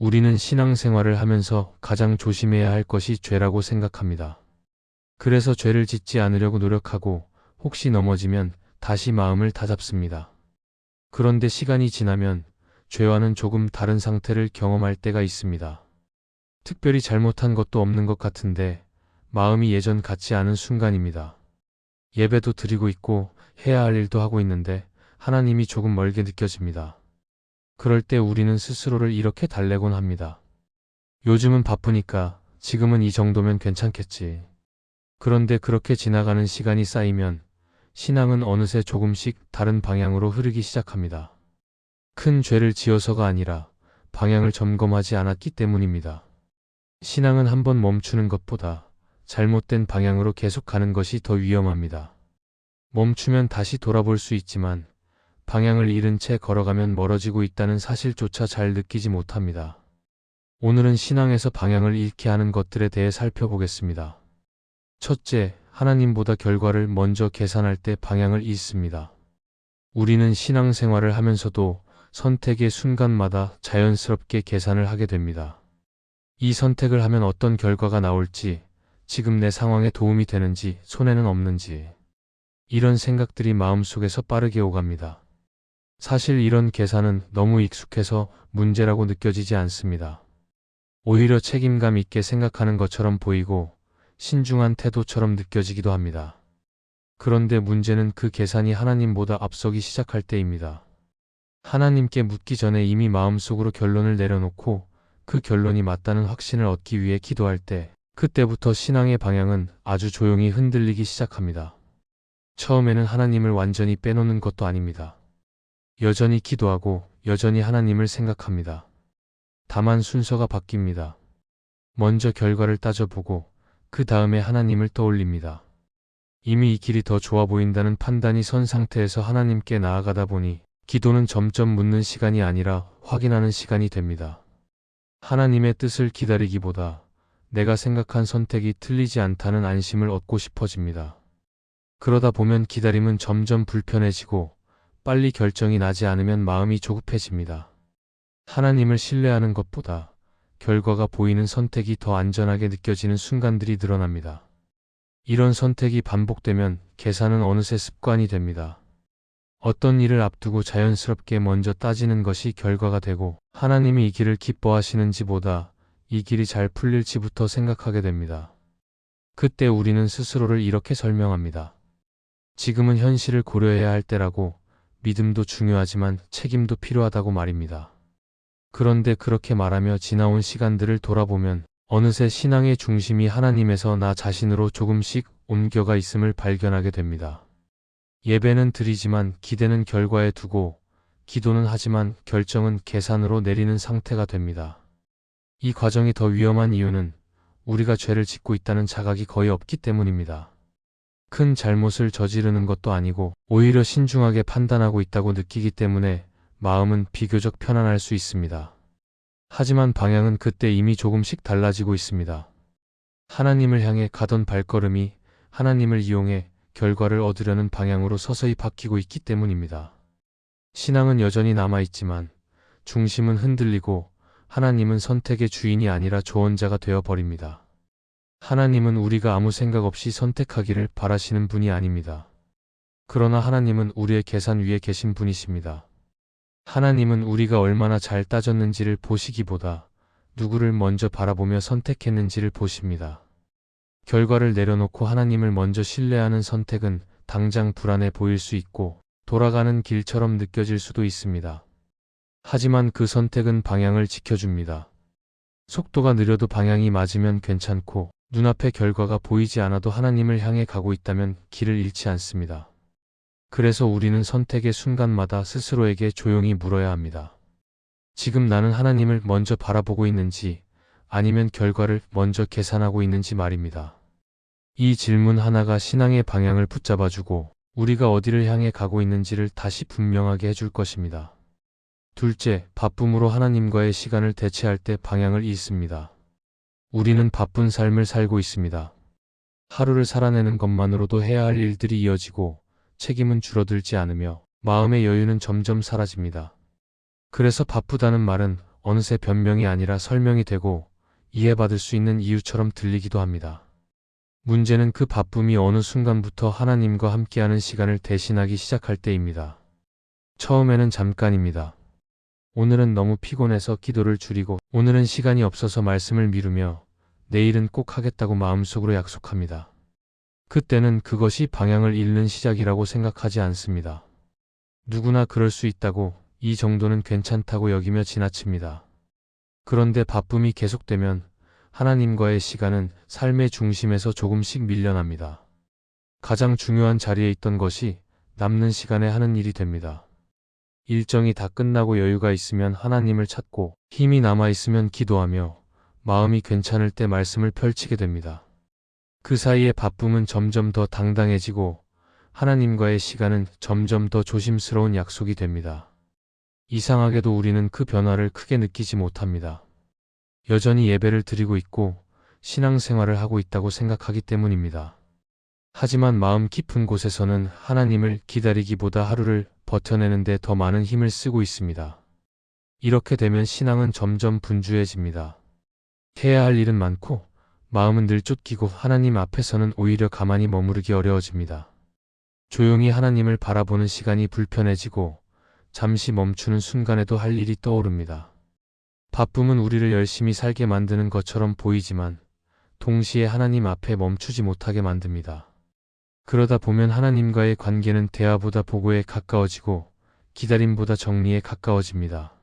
우리는 신앙생활을 하면서 가장 조심해야 할 것이 죄라고 생각합니다. 그래서 죄를 짓지 않으려고 노력하고 혹시 넘어지면 다시 마음을 다잡습니다. 그런데 시간이 지나면 죄와는 조금 다른 상태를 경험할 때가 있습니다. 특별히 잘못한 것도 없는 것 같은데 마음이 예전 같지 않은 순간입니다. 예배도 드리고 있고 해야 할 일도 하고 있는데 하나님이 조금 멀게 느껴집니다. 그럴 때 우리는 스스로를 이렇게 달래곤 합니다. 요즘은 바쁘니까 지금은 이 정도면 괜찮겠지. 그런데 그렇게 지나가는 시간이 쌓이면 신앙은 어느새 조금씩 다른 방향으로 흐르기 시작합니다. 큰 죄를 지어서가 아니라 방향을 점검하지 않았기 때문입니다. 신앙은 한번 멈추는 것보다 잘못된 방향으로 계속 가는 것이 더 위험합니다. 멈추면 다시 돌아볼 수 있지만 방향을 잃은 채 걸어가면 멀어지고 있다는 사실조차 잘 느끼지 못합니다. 오늘은 신앙에서 방향을 잃게 하는 것들에 대해 살펴보겠습니다. 첫째, 하나님보다 결과를 먼저 계산할 때 방향을 잃습니다. 우리는 신앙생활을 하면서도 선택의 순간마다 자연스럽게 계산을 하게 됩니다. 이 선택을 하면 어떤 결과가 나올지, 지금 내 상황에 도움이 되는지, 손해는 없는지, 이런 생각들이 마음속에서 빠르게 오갑니다. 사실 이런 계산은 너무 익숙해서 문제라고 느껴지지 않습니다. 오히려 책임감 있게 생각하는 것처럼 보이고 신중한 태도처럼 느껴지기도 합니다. 그런데 문제는 그 계산이 하나님보다 앞서기 시작할 때입니다. 하나님께 묻기 전에 이미 마음속으로 결론을 내려놓고 그 결론이 맞다는 확신을 얻기 위해 기도할 때, 그때부터 신앙의 방향은 아주 조용히 흔들리기 시작합니다. 처음에는 하나님을 완전히 빼놓는 것도 아닙니다. 여전히 기도하고 여전히 하나님을 생각합니다. 다만 순서가 바뀝니다. 먼저 결과를 따져보고 그 다음에 하나님을 떠올립니다. 이미 이 길이 더 좋아 보인다는 판단이 선 상태에서 하나님께 나아가다 보니 기도는 점점 묻는 시간이 아니라 확인하는 시간이 됩니다. 하나님의 뜻을 기다리기보다 내가 생각한 선택이 틀리지 않다는 안심을 얻고 싶어집니다. 그러다 보면 기다림은 점점 불편해지고 빨리 결정이 나지 않으면 마음이 조급해집니다. 하나님을 신뢰하는 것보다 결과가 보이는 선택이 더 안전하게 느껴지는 순간들이 늘어납니다. 이런 선택이 반복되면 계산은 어느새 습관이 됩니다. 어떤 일을 앞두고 자연스럽게 먼저 따지는 것이 결과가 되고 하나님이 이 길을 기뻐하시는지보다 이 길이 잘 풀릴지부터 생각하게 됩니다. 그때 우리는 스스로를 이렇게 설명합니다. 지금은 현실을 고려해야 할 때라고. 믿음도 중요하지만 책임도 필요하다고 말입니다. 그런데 그렇게 말하며 지나온 시간들을 돌아보면 어느새 신앙의 중심이 하나님에서 나 자신으로 조금씩 옮겨가 있음을 발견하게 됩니다. 예배는 드리지만 기대는 결과에 두고, 기도는 하지만 결정은 계산으로 내리는 상태가 됩니다. 이 과정이 더 위험한 이유는 우리가 죄를 짓고 있다는 자각이 거의 없기 때문입니다. 큰 잘못을 저지르는 것도 아니고 오히려 신중하게 판단하고 있다고 느끼기 때문에 마음은 비교적 편안할 수 있습니다. 하지만 방향은 그때 이미 조금씩 달라지고 있습니다. 하나님을 향해 가던 발걸음이 하나님을 이용해 결과를 얻으려는 방향으로 서서히 바뀌고 있기 때문입니다. 신앙은 여전히 남아있지만 중심은 흔들리고 하나님은 선택의 주인이 아니라 조언자가 되어버립니다. 하나님은 우리가 아무 생각 없이 선택하기를 바라시는 분이 아닙니다. 그러나 하나님은 우리의 계산 위에 계신 분이십니다. 하나님은 우리가 얼마나 잘 따졌는지를 보시기보다 누구를 먼저 바라보며 선택했는지를 보십니다. 결과를 내려놓고 하나님을 먼저 신뢰하는 선택은 당장 불안해 보일 수 있고 돌아가는 길처럼 느껴질 수도 있습니다. 하지만 그 선택은 방향을 지켜줍니다. 속도가 느려도 방향이 맞으면 괜찮고 눈앞에 결과가 보이지 않아도 하나님을 향해 가고 있다면 길을 잃지 않습니다. 그래서 우리는 선택의 순간마다 스스로에게 조용히 물어야 합니다. 지금 나는 하나님을 먼저 바라보고 있는지 아니면 결과를 먼저 계산하고 있는지 말입니다. 이 질문 하나가 신앙의 방향을 붙잡아주고 우리가 어디를 향해 가고 있는지를 다시 분명하게 해줄 것입니다. 둘째, 바쁨으로 하나님과의 시간을 대체할 때 방향을 잃습니다. 우리는 바쁜 삶을 살고 있습니다. 하루를 살아내는 것만으로도 해야 할 일들이 이어지고 책임은 줄어들지 않으며 마음의 여유는 점점 사라집니다. 그래서 바쁘다는 말은 어느새 변명이 아니라 설명이 되고 이해받을 수 있는 이유처럼 들리기도 합니다. 문제는 그 바쁨이 어느 순간부터 하나님과 함께하는 시간을 대신하기 시작할 때입니다. 처음에는 잠깐입니다. 오늘은 너무 피곤해서 기도를 줄이고, 오늘은 시간이 없어서 말씀을 미루며, 내일은 꼭 하겠다고 마음속으로 약속합니다. 그때는 그것이 방향을 잃는 시작이라고 생각하지 않습니다. 누구나 그럴 수 있다고, 이 정도는 괜찮다고 여기며 지나칩니다. 그런데 바쁨이 계속되면 하나님과의 시간은 삶의 중심에서 조금씩 밀려납니다. 가장 중요한 자리에 있던 것이 남는 시간에 하는 일이 됩니다. 일정이 다 끝나고 여유가 있으면 하나님을 찾고, 힘이 남아있으면 기도하며, 마음이 괜찮을 때 말씀을 펼치게 됩니다. 그 사이에 바쁨은 점점 더 당당해지고 하나님과의 시간은 점점 더 조심스러운 약속이 됩니다. 이상하게도 우리는 그 변화를 크게 느끼지 못합니다. 여전히 예배를 드리고 있고 신앙생활을 하고 있다고 생각하기 때문입니다. 하지만 마음 깊은 곳에서는 하나님을 기다리기보다 하루를 버텨내는 데 더 많은 힘을 쓰고 있습니다. 이렇게 되면 신앙은 점점 분주해집니다. 해야 할 일은 많고 마음은 늘 쫓기고 하나님 앞에서는 오히려 가만히 머무르기 어려워집니다. 조용히 하나님을 바라보는 시간이 불편해지고 잠시 멈추는 순간에도 할 일이 떠오릅니다. 바쁨은 우리를 열심히 살게 만드는 것처럼 보이지만 동시에 하나님 앞에 멈추지 못하게 만듭니다. 그러다 보면 하나님과의 관계는 대화보다 보고에 가까워지고 기다림보다 정리에 가까워집니다.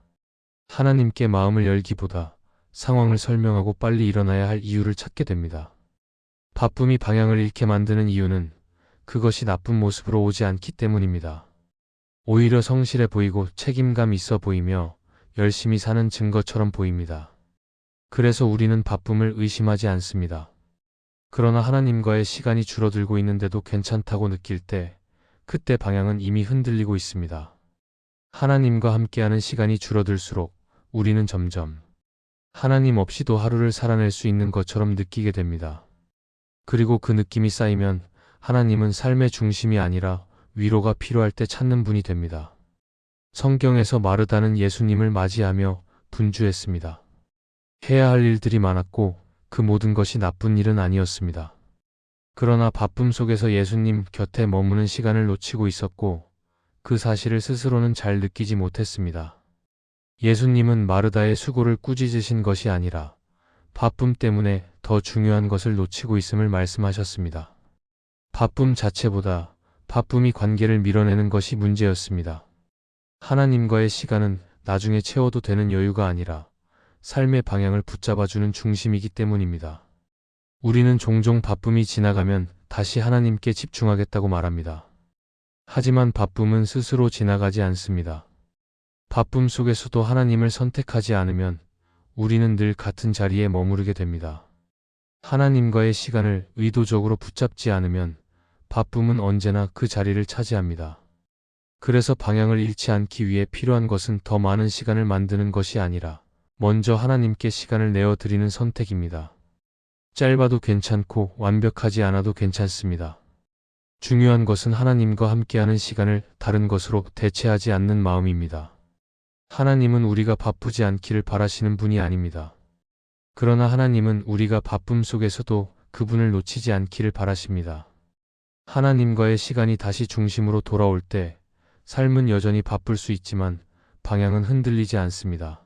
하나님께 마음을 열기보다 상황을 설명하고 빨리 일어나야 할 이유를 찾게 됩니다. 바쁨이 방향을 잃게 만드는 이유는 그것이 나쁜 모습으로 오지 않기 때문입니다. 오히려 성실해 보이고 책임감 있어 보이며 열심히 사는 증거처럼 보입니다. 그래서 우리는 바쁨을 의심하지 않습니다. 그러나 하나님과의 시간이 줄어들고 있는데도 괜찮다고 느낄 때, 그때 방향은 이미 흔들리고 있습니다. 하나님과 함께하는 시간이 줄어들수록 우리는 점점 하나님 없이도 하루를 살아낼 수 있는 것처럼 느끼게 됩니다. 그리고 그 느낌이 쌓이면 하나님은 삶의 중심이 아니라 위로가 필요할 때 찾는 분이 됩니다. 성경에서 마르다는 예수님을 맞이하며 분주했습니다. 해야 할 일들이 많았고 그 모든 것이 나쁜 일은 아니었습니다. 그러나 바쁨 속에서 예수님 곁에 머무는 시간을 놓치고 있었고 그 사실을 스스로는 잘 느끼지 못했습니다. 예수님은 마르다의 수고를 꾸짖으신 것이 아니라 바쁨 때문에 더 중요한 것을 놓치고 있음을 말씀하셨습니다. 바쁨 자체보다 바쁨이 관계를 밀어내는 것이 문제였습니다. 하나님과의 시간은 나중에 채워도 되는 여유가 아니라 삶의 방향을 붙잡아주는 중심이기 때문입니다. 우리는 종종 바쁨이 지나가면 다시 하나님께 집중하겠다고 말합니다. 하지만 바쁨은 스스로 지나가지 않습니다. 바쁨 속에서도 하나님을 선택하지 않으면 우리는 늘 같은 자리에 머무르게 됩니다. 하나님과의 시간을 의도적으로 붙잡지 않으면 바쁨은 언제나 그 자리를 차지합니다. 그래서 방향을 잃지 않기 위해 필요한 것은 더 많은 시간을 만드는 것이 아니라 먼저 하나님께 시간을 내어드리는 선택입니다. 짧아도 괜찮고 완벽하지 않아도 괜찮습니다. 중요한 것은 하나님과 함께하는 시간을 다른 것으로 대체하지 않는 마음입니다. 하나님은 우리가 바쁘지 않기를 바라시는 분이 아닙니다. 그러나 하나님은 우리가 바쁨 속에서도 그분을 놓치지 않기를 바라십니다. 하나님과의 시간이 다시 중심으로 돌아올 때 삶은 여전히 바쁠 수 있지만 방향은 흔들리지 않습니다.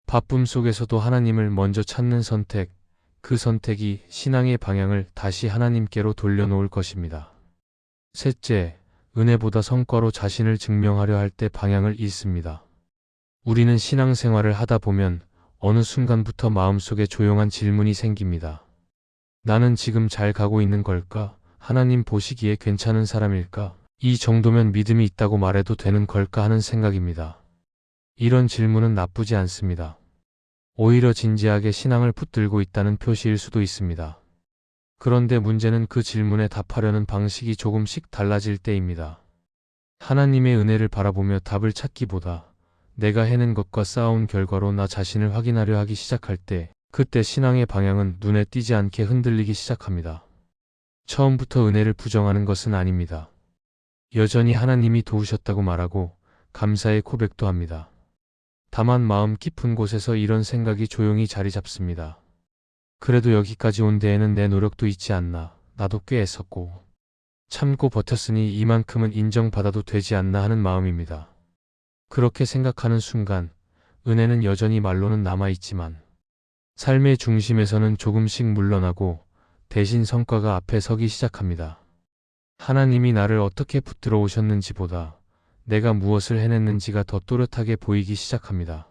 바쁨 속에서도 하나님을 먼저 찾는 선택, 그 선택이 신앙의 방향을 다시 하나님께로 돌려놓을 것입니다. 셋째, 은혜보다 성과로 자신을 증명하려 할 때 방향을 잃습니다. 우리는 신앙생활을 하다 보면 어느 순간부터 마음속에 조용한 질문이 생깁니다. 나는 지금 잘 가고 있는 걸까? 하나님 보시기에 괜찮은 사람일까? 이 정도면 믿음이 있다고 말해도 되는 걸까 하는 생각입니다. 이런 질문은 나쁘지 않습니다. 오히려 진지하게 신앙을 붙들고 있다는 표시일 수도 있습니다. 그런데 문제는 그 질문에 답하려는 방식이 조금씩 달라질 때입니다. 하나님의 은혜를 바라보며 답을 찾기보다 내가 해낸 것과 쌓아온 결과로 나 자신을 확인하려 하기 시작할 때, 그때 신앙의 방향은 눈에 띄지 않게 흔들리기 시작합니다. 처음부터 은혜를 부정하는 것은 아닙니다. 여전히 하나님이 도우셨다고 말하고 감사의 고백도 합니다. 다만 마음 깊은 곳에서 이런 생각이 조용히 자리 잡습니다. 그래도 여기까지 온 데에는 내 노력도 있지 않나. 나도 꽤 애썼고 참고 버텼으니 이만큼은 인정받아도 되지 않나 하는 마음입니다. 그렇게 생각하는 순간 은혜는 여전히 말로는 남아있지만 삶의 중심에서는 조금씩 물러나고 대신 성과가 앞에 서기 시작합니다. 하나님이 나를 어떻게 붙들어 오셨는지보다 내가 무엇을 해냈는지가 더 또렷하게 보이기 시작합니다.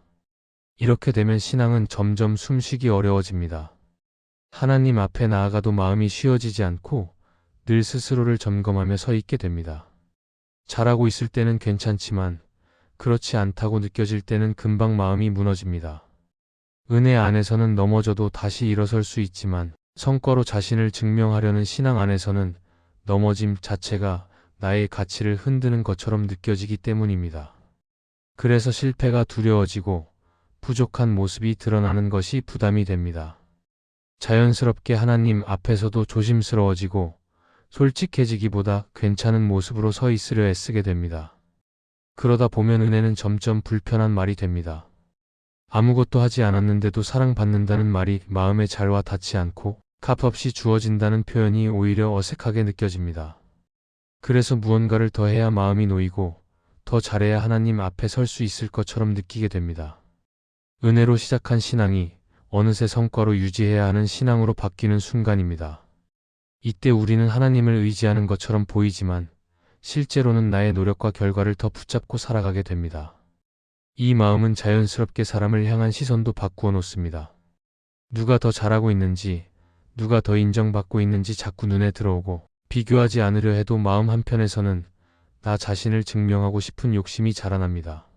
이렇게 되면 신앙은 점점 숨쉬기 어려워집니다. 하나님 앞에 나아가도 마음이 쉬어지지 않고 늘 스스로를 점검하며 서 있게 됩니다. 잘하고 있을 때는 괜찮지만 그렇지 않다고 느껴질 때는 금방 마음이 무너집니다. 은혜 안에서는 넘어져도 다시 일어설 수 있지만 성과로 자신을 증명하려는 신앙 안에서는 넘어짐 자체가 나의 가치를 흔드는 것처럼 느껴지기 때문입니다. 그래서 실패가 두려워지고 부족한 모습이 드러나는 것이 부담이 됩니다. 자연스럽게 하나님 앞에서도 조심스러워지고 솔직해지기보다 괜찮은 모습으로 서 있으려 애쓰게 됩니다. 그러다 보면 은혜는 점점 불편한 말이 됩니다. 아무것도 하지 않았는데도 사랑받는다는 말이 마음에 잘 와 닿지 않고 값없이 주어진다는 표현이 오히려 어색하게 느껴집니다. 그래서 무언가를 더 해야 마음이 놓이고 더 잘해야 하나님 앞에 설 수 있을 것처럼 느끼게 됩니다. 은혜로 시작한 신앙이 어느새 성과로 유지해야 하는 신앙으로 바뀌는 순간입니다. 이때 우리는 하나님을 의지하는 것처럼 보이지만 실제로는 나의 노력과 결과를 더 붙잡고 살아가게 됩니다. 이 마음은 자연스럽게 사람을 향한 시선도 바꾸어 놓습니다. 누가 더 잘하고 있는지, 누가 더 인정받고 있는지 자꾸 눈에 들어오고 비교하지 않으려 해도 마음 한편에서는 나 자신을 증명하고 싶은 욕심이 자라납니다.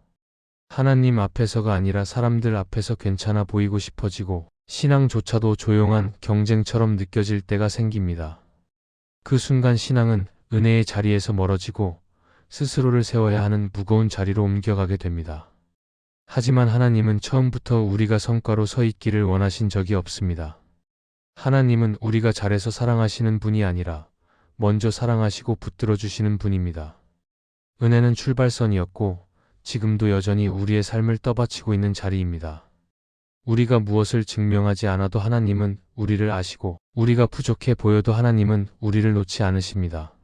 하나님 앞에서가 아니라 사람들 앞에서 괜찮아 보이고 싶어지고 신앙조차도 조용한 경쟁처럼 느껴질 때가 생깁니다. 그 순간 신앙은 은혜의 자리에서 멀어지고 스스로를 세워야 하는 무거운 자리로 옮겨가게 됩니다. 하지만 하나님은 처음부터 우리가 성과로 서 있기를 원하신 적이 없습니다. 하나님은 우리가 잘해서 사랑하시는 분이 아니라 먼저 사랑하시고 붙들어 주시는 분입니다. 은혜는 출발선이었고 지금도 여전히 우리의 삶을 떠받치고 있는 자리입니다. 우리가 무엇을 증명하지 않아도 하나님은 우리를 아시고 우리가 부족해 보여도 하나님은 우리를 놓지 않으십니다.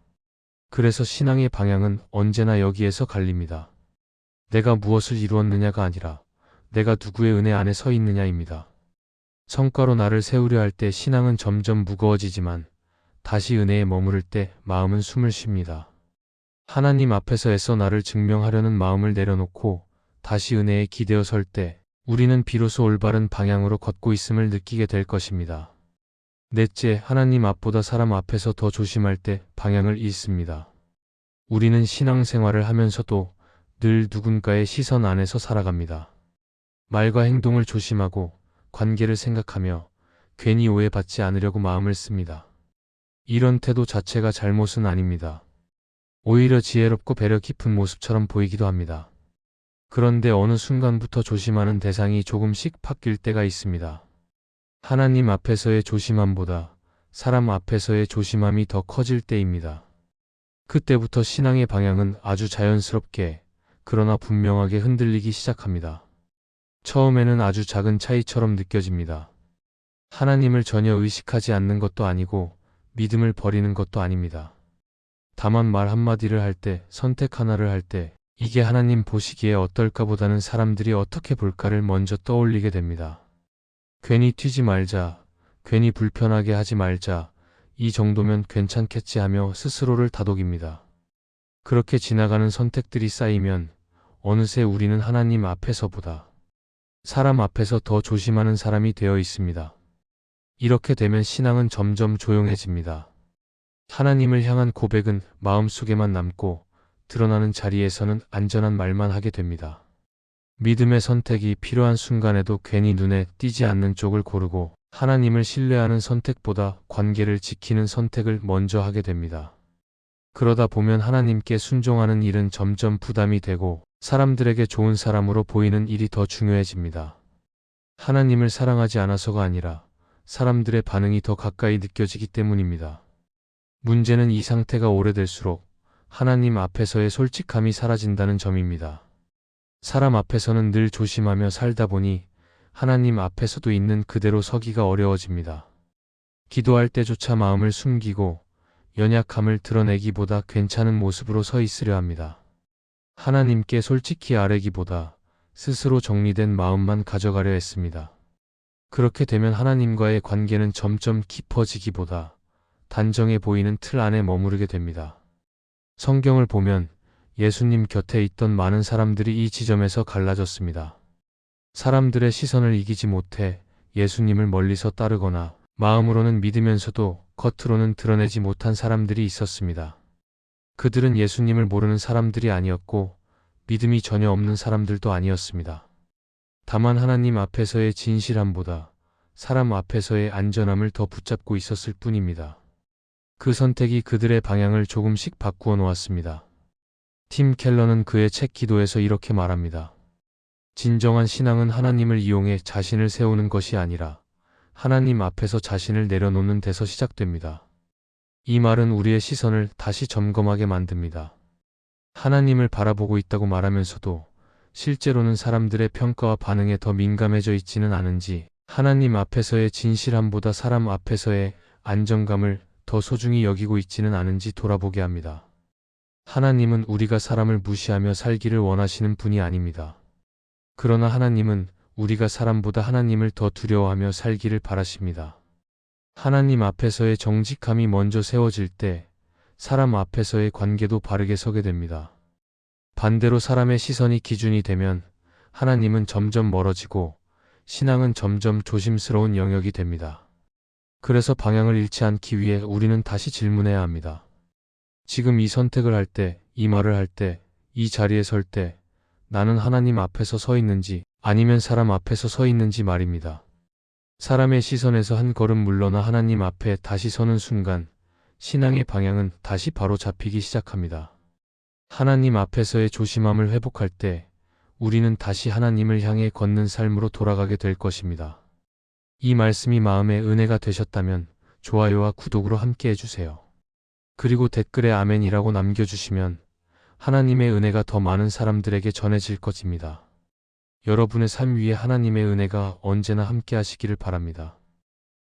그래서 신앙의 방향은 언제나 여기에서 갈립니다. 내가 무엇을 이루었느냐가 아니라 내가 누구의 은혜 안에 서 있느냐입니다. 성과로 나를 세우려 할 때 신앙은 점점 무거워지지만 다시 은혜에 머무를 때 마음은 숨을 쉽니다. 하나님 앞에서 애써 나를 증명하려는 마음을 내려놓고 다시 은혜에 기대어 설 때 우리는 비로소 올바른 방향으로 걷고 있음을 느끼게 될 것입니다. 넷째, 하나님 앞보다 사람 앞에서 더 조심할 때 방향을 잃습니다. 우리는 신앙생활을 하면서도 늘 누군가의 시선 안에서 살아갑니다. 말과 행동을 조심하고 관계를 생각하며 괜히 오해받지 않으려고 마음을 씁니다. 이런 태도 자체가 잘못은 아닙니다. 오히려 지혜롭고 배려 깊은 모습처럼 보이기도 합니다. 그런데 어느 순간부터 조심하는 대상이 조금씩 바뀔 때가 있습니다. 하나님 앞에서의 조심함보다 사람 앞에서의 조심함이 더 커질 때입니다. 그때부터 신앙의 방향은 아주 자연스럽게 그러나 분명하게 흔들리기 시작합니다. 처음에는 아주 작은 차이처럼 느껴집니다. 하나님을 전혀 의식하지 않는 것도 아니고 믿음을 버리는 것도 아닙니다. 다만 말 한마디를 할 때, 선택 하나를 할 때 이게 하나님 보시기에 어떨까 보다는 사람들이 어떻게 볼까를 먼저 떠올리게 됩니다. 괜히 튀지 말자, 괜히 불편하게 하지 말자, 이 정도면 괜찮겠지 하며 스스로를 다독입니다. 그렇게 지나가는 선택들이 쌓이면 어느새 우리는 하나님 앞에서보다 사람 앞에서 더 조심하는 사람이 되어 있습니다. 이렇게 되면 신앙은 점점 조용해집니다. 하나님을 향한 고백은 마음속에만 남고 드러나는 자리에서는 안전한 말만 하게 됩니다. 믿음의 선택이 필요한 순간에도 괜히 눈에 띄지 않는 쪽을 고르고 하나님을 신뢰하는 선택보다 관계를 지키는 선택을 먼저 하게 됩니다. 그러다 보면 하나님께 순종하는 일은 점점 부담이 되고 사람들에게 좋은 사람으로 보이는 일이 더 중요해집니다. 하나님을 사랑하지 않아서가 아니라 사람들의 반응이 더 가까이 느껴지기 때문입니다. 문제는 이 상태가 오래될수록 하나님 앞에서의 솔직함이 사라진다는 점입니다. 사람 앞에서는 늘 조심하며 살다 보니 하나님 앞에서도 있는 그대로 서기가 어려워집니다. 기도할 때조차 마음을 숨기고 연약함을 드러내기보다 괜찮은 모습으로 서 있으려 합니다. 하나님께 솔직히 아뢰기보다 스스로 정리된 마음만 가져가려 했습니다. 그렇게 되면 하나님과의 관계는 점점 깊어지기보다 단정해 보이는 틀 안에 머무르게 됩니다. 성경을 보면 예수님 곁에 있던 많은 사람들이 이 지점에서 갈라졌습니다. 사람들의 시선을 이기지 못해 예수님을 멀리서 따르거나 마음으로는 믿으면서도 겉으로는 드러내지 못한 사람들이 있었습니다. 그들은 예수님을 모르는 사람들이 아니었고 믿음이 전혀 없는 사람들도 아니었습니다. 다만 하나님 앞에서의 진실함보다 사람 앞에서의 안전함을 더 붙잡고 있었을 뿐입니다. 그 선택이 그들의 방향을 조금씩 바꾸어 놓았습니다. 팀 켈러는 그의 책 기도에서 이렇게 말합니다. 진정한 신앙은 하나님을 이용해 자신을 세우는 것이 아니라 하나님 앞에서 자신을 내려놓는 데서 시작됩니다. 이 말은 우리의 시선을 다시 점검하게 만듭니다. 하나님을 바라보고 있다고 말하면서도 실제로는 사람들의 평가와 반응에 더 민감해져 있지는 않은지, 하나님 앞에서의 진실함보다 사람 앞에서의 안정감을 더 소중히 여기고 있지는 않은지 돌아보게 합니다. 하나님은 우리가 사람을 무시하며 살기를 원하시는 분이 아닙니다. 그러나 하나님은 우리가 사람보다 하나님을 더 두려워하며 살기를 바라십니다. 하나님 앞에서의 정직함이 먼저 세워질 때 사람 앞에서의 관계도 바르게 서게 됩니다. 반대로 사람의 시선이 기준이 되면 하나님은 점점 멀어지고 신앙은 점점 조심스러운 영역이 됩니다. 그래서 방향을 잃지 않기 위해 우리는 다시 질문해야 합니다. 지금 이 선택을 할 때, 이 말을 할 때, 이 자리에 설 때 나는 하나님 앞에서 서 있는지 아니면 사람 앞에서 서 있는지 말입니다. 사람의 시선에서 한 걸음 물러나 하나님 앞에 다시 서는 순간 신앙의 방향은 다시 바로 잡히기 시작합니다. 하나님 앞에서의 조심함을 회복할 때 우리는 다시 하나님을 향해 걷는 삶으로 돌아가게 될 것입니다. 이 말씀이 마음의 은혜가 되셨다면 좋아요와 구독으로 함께 해주세요. 그리고 댓글에 아멘이라고 남겨주시면 하나님의 은혜가 더 많은 사람들에게 전해질 것입니다. 여러분의 삶 위에 하나님의 은혜가 언제나 함께 하시기를 바랍니다.